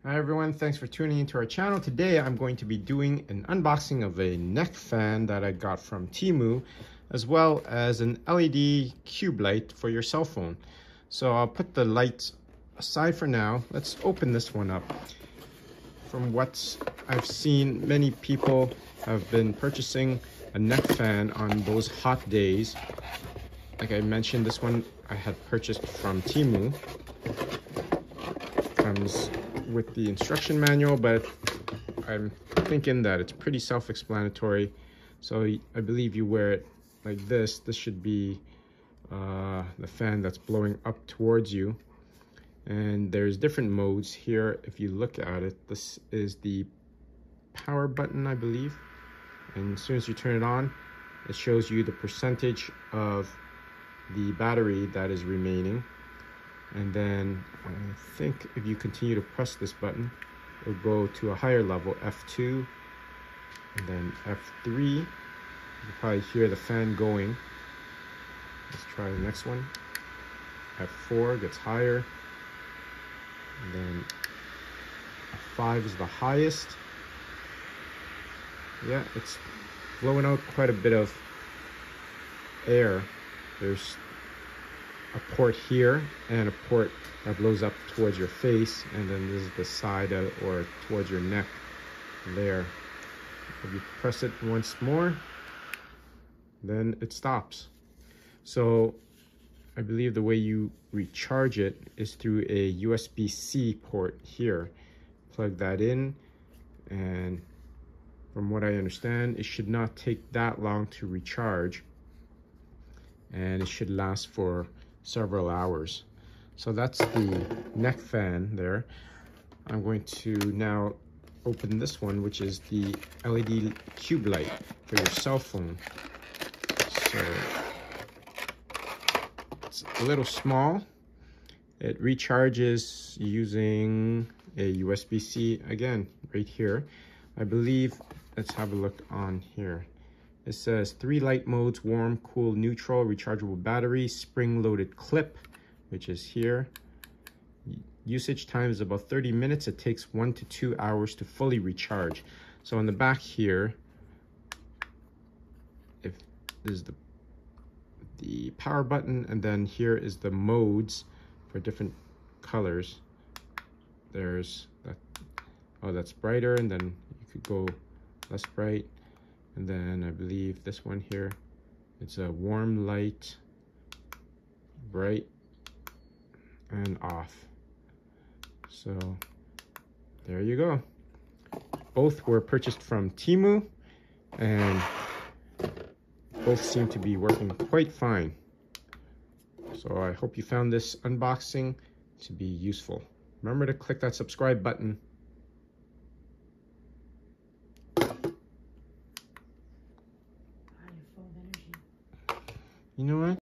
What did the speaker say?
Hi everyone, thanks for tuning into our channel. Today I'm going to be doing an unboxing of a neck fan that I got from TEMU, as well as an LED cube light for your cell phone. So I'll put the lights aside for now. Let's open this one up. From what I've seen, many people have been purchasing a neck fan on those hot days. Like I mentioned, this one I had purchased from TEMU. Comes with the instruction manual, but I'm thinking that it's pretty self-explanatory. So I believe you wear it like this. This should be the fan that's blowing up towards you. And there's different modes here. If you look at it, this is the power button, I believe. And as soon as you turn it on, it shows you the percentage of the battery that is remaining. And then I think if you continue to press this button, it'll go to a higher level, F2, and then F3. You can probably hear the fan going. Let's try the next one. F4 gets higher, and then F5 is the highest. Yeah, it's blowing out quite a bit of air. There's a port here and a port that blows up towards your face, and then this is the side or towards your neck there. If you press it once more, then it stops. So I believe the way you recharge it is through a USB-C port here. Plug that in, and from what I understand, it should not take that long to recharge, and it should last for several hours. So that's the neck fan there. I'm going to now open this one, which is the LED cube light for your cell phone. So it's a little small. It recharges using a USB-C, again, right here. I believe, let's have a look on here. It says 3 light modes: warm, cool, neutral, rechargeable battery, spring-loaded clip, which is here. Usage time is about 30 minutes. It takes 1 to 2 hours to fully recharge. So on the back here, if there's the power button, and then here is the modes for different colors. There's that, oh, that's brighter, and then you could go less bright. And then I believe this one here, it's a warm, light, bright, and off. So there you go. Both were purchased from TEMU, and both seem to be working quite fine. So I hope you found this unboxing to be useful. Remember to click that subscribe button. You know what?